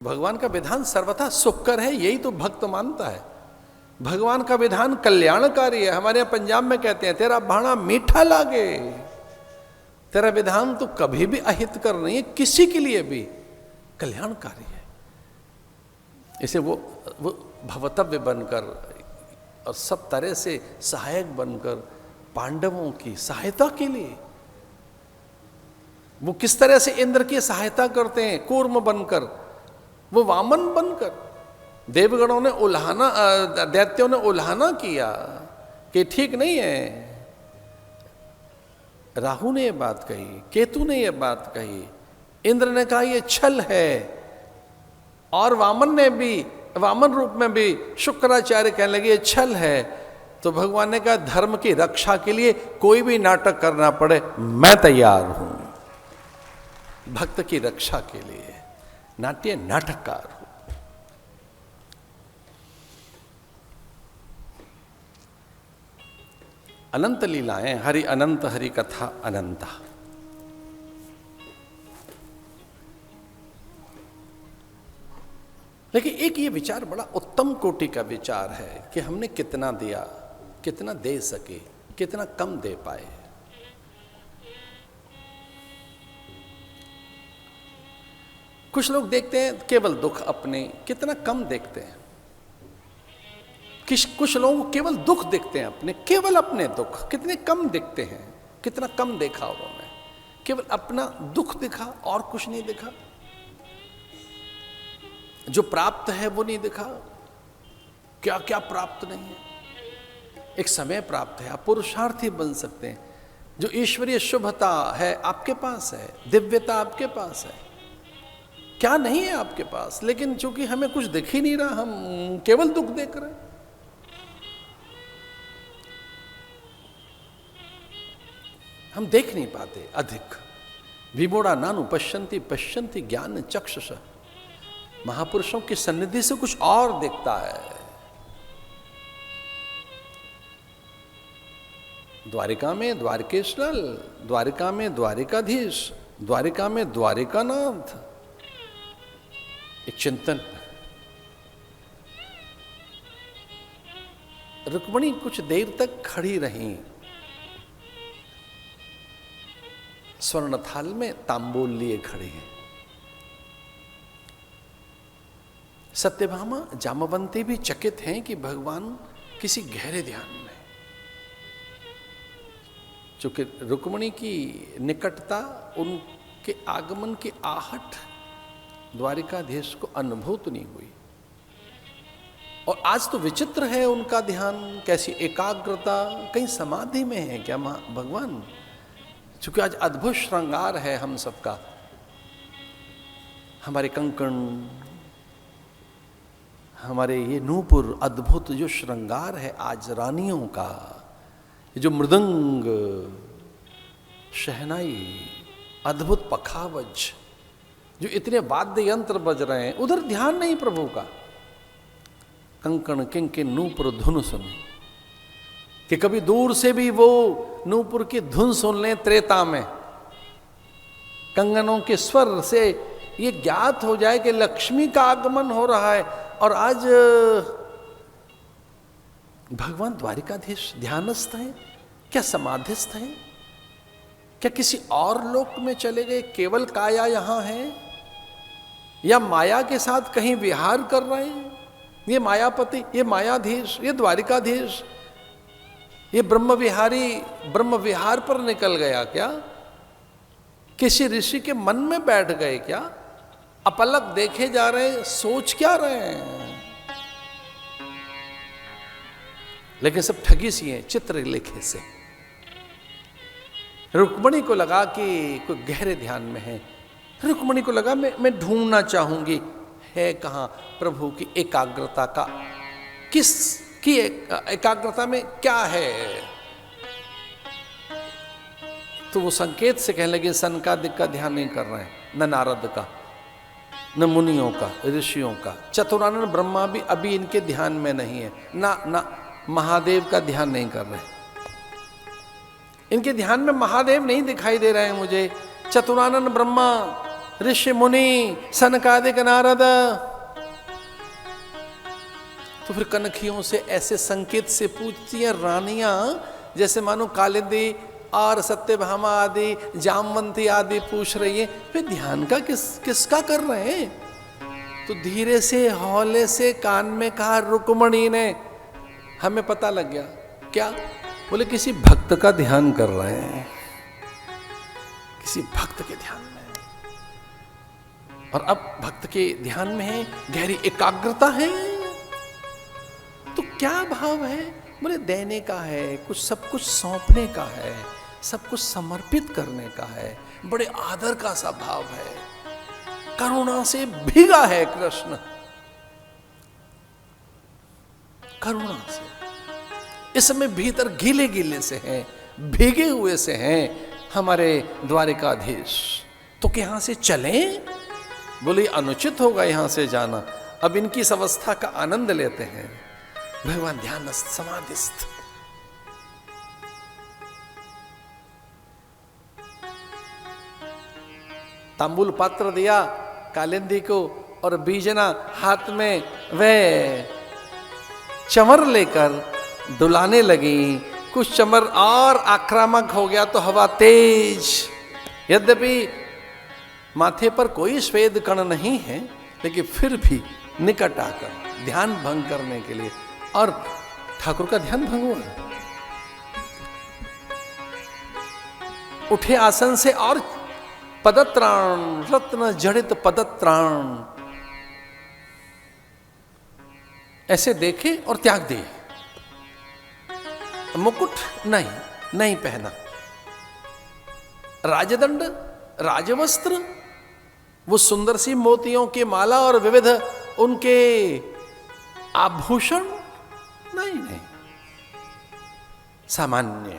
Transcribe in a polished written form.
भगवान का विधान सर्वथा सुखकर है, यही तो भक्त मानता है। भगवान का विधान कल्याणकारी है। हमारे यहां पंजाब में कहते हैं तेरा भाणा मीठा लागे। तेरा विधान तो कभी भी अहितकर नहीं है, किसी के लिए भी कल्याणकारी है। इसे वो भवतव्य बनकर और सब तरह से सहायक बनकर पांडवों की सहायता के लिए, वो किस तरह से इंद्र की सहायता करते हैं, कूर्म बनकर, वो वामन बनकर। देवगणों ने उल्हाना, दैत्यों ने उल्हाना किया कि ठीक नहीं है। राहु ने यह बात कही, केतु ने यह बात कही, इंद्र ने कहा यह छल है, और वामन ने भी, वामन रूप में भी शुक्राचार्य कहने लगे यह छल है। तो भगवान ने कहा धर्म की रक्षा के लिए कोई भी नाटक करना पड़े मैं तैयार हूं। भक्त की रक्षा के लिए नाट्य नाटककार हो। अनंत लीलाएं, हरि अनंत, हरि कथा अनंता। लेकिन एक ये विचार बड़ा उत्तम कोटि का विचार है कि हमने कितना दिया, कितना दे सके, कितना कम दे पाए। कुछ लोग देखते हैं केवल दुख अपने, कितना कम देखते हैं। कुछ लोग केवल दुख देखते हैं अपने, केवल अपने दुख कितने कम दिखते हैं। कितना कम देखा उन्होंने, केवल अपना दुख दिखा और कुछ नहीं दिखा। जो प्राप्त है वो नहीं दिखा, क्या क्या प्राप्त नहीं है। एक समय प्राप्त है, आप पुरुषार्थी बन सकते हैं। जो ईश्वरीय शुभता है आपके पास है, दिव्यता आपके पास है, क्या नहीं है आपके पास। लेकिन चूंकि हमें कुछ दिख ही नहीं रहा, हम केवल दुख देख रहे हैं। हम देख नहीं पाते अधिक। विमूढ़ा नानु पश्यन्ति पश्यन्ति ज्ञान चक्षुष। महापुरुषों की सन्निधि से कुछ और दिखता है। द्वारिका में द्वारकेश्वर, द्वारिका में द्वारिकाधीश, द्वारिका में द्वारिकानाथ। एक चिंतन। रुक्मिणी कुछ देर तक खड़ी रहीं, स्वर्ण थाल में तांबूल लिए खड़े हैं। सत्यभामा जामवंती भी चकित हैं कि भगवान किसी गहरे ध्यान में। चूंकि रुक्मिणी की निकटता, उनके आगमन की आहट द्वारिकाधीश को अनुभूत नहीं हुई। और आज तो विचित्र है उनका ध्यान, कैसी एकाग्रता, कहीं समाधि में है क्या भगवान। चूंकि आज अद्भुत श्रृंगार है हम सबका, हमारे कंकण, हमारे ये नूपुर, अद्भुत जो श्रृंगार है आज रानियों का, ये जो मृदंग, शहनाई, अद्भुत पखावज, जो इतने वाद्य यंत्र बज रहे हैं, उधर ध्यान नहीं प्रभु का। कंकण किंकिन नूपुर धुन सुन, कि कभी दूर से भी वो नूपुर की धुन सुन लें त्रेता में, कंगनों के स्वर से ये ज्ञात हो जाए कि लक्ष्मी का आगमन हो रहा है। और आज भगवान द्वारिकाधीश ध्यानस्थ हैं, क्या समाधिस्थ हैं, क्या किसी और लोक में चले गए, केवल काया यहां है, या माया के साथ कहीं विहार कर रहे हैं। ये मायापति, ये मायाधीश, ये द्वारिकाधीश, ये ब्रह्म विहारी ब्रह्म विहार पर निकल गया क्या, किसी ऋषि के मन में बैठ गए क्या, अपलक देखे जा रहे हैं, सोच क्या रहे हैं। लेकिन सब ठगी सी है, चित्र लेखे से। रुक्मिणी को लगा कि कोई गहरे ध्यान में है। रुक्मिणी को लगा मैं ढूंढना चाहूंगी है कहां प्रभु की एकाग्रता का, किस की एकाग्रता में क्या है। तो वो संकेत से कहने लगे सनकादिक का ध्यान नहीं कर रहे हैं, न नारद का, न मुनियों का, ऋषियों का। चतुरानन ब्रह्मा भी अभी इनके ध्यान में नहीं है, ना महादेव का ध्यान नहीं कर रहे। इनके ध्यान में महादेव नहीं दिखाई दे रहे हैं मुझे। चतुरानन ब्रह्मा ऋषि मुनि सनकादिक नारद। तो फिर कनखियों से ऐसे संकेत से पूछती हैं रानियां, जैसे मानो कालिंदी और सत्यभामा आदि जामवंती आदि पूछ रही है, फिर ध्यान का किसका कर रहे हैं? तो धीरे से हौले से कान में कहा रुक्मणी ने। हमें पता लग गया क्या? बोले किसी भक्त का ध्यान कर रहे हैं, किसी भक्त के ध्यान में। और अब भक्त के ध्यान में है, गहरी एकाग्रता है। तो क्या भाव है? बोले देने का है, कुछ सब कुछ सौंपने का है, सब कुछ समर्पित करने का है, बड़े आदर का सा भाव है, करुणा से भीगा है कृष्ण, करुणा से। इस समय भीतर गीले गीले से हैं, भीगे हुए से हैं हमारे द्वारिकाधीश। तो कि यहां से चलें? बोले अनुचित होगा यहां से जाना, अब इनकी इस अवस्था का आनंद लेते हैं। भगवान ध्यानस्थ समाधिस्थ। तांबूल पात्र दिया कालिंदी को और बीजना हाथ में वे चमर लेकर डुलाने लगी। कुछ चमर और आक्रामक हो गया तो हवा तेज। यद्यपि माथे पर कोई श्वेत कण नहीं है, लेकिन फिर भी निकट आकर ध्यान भंग करने के लिए, और ठाकुर का ध्यान भंग हुआ। उठे आसन से और पदत्राण, रत्न जड़ित पदत्राण ऐसे देखे और त्याग दिए। मुकुट नहीं पहना, राजदंड, राजवस्त्र, वो सुंदर सी मोतियों की माला और विविध उनके आभूषण नहीं, सामान्य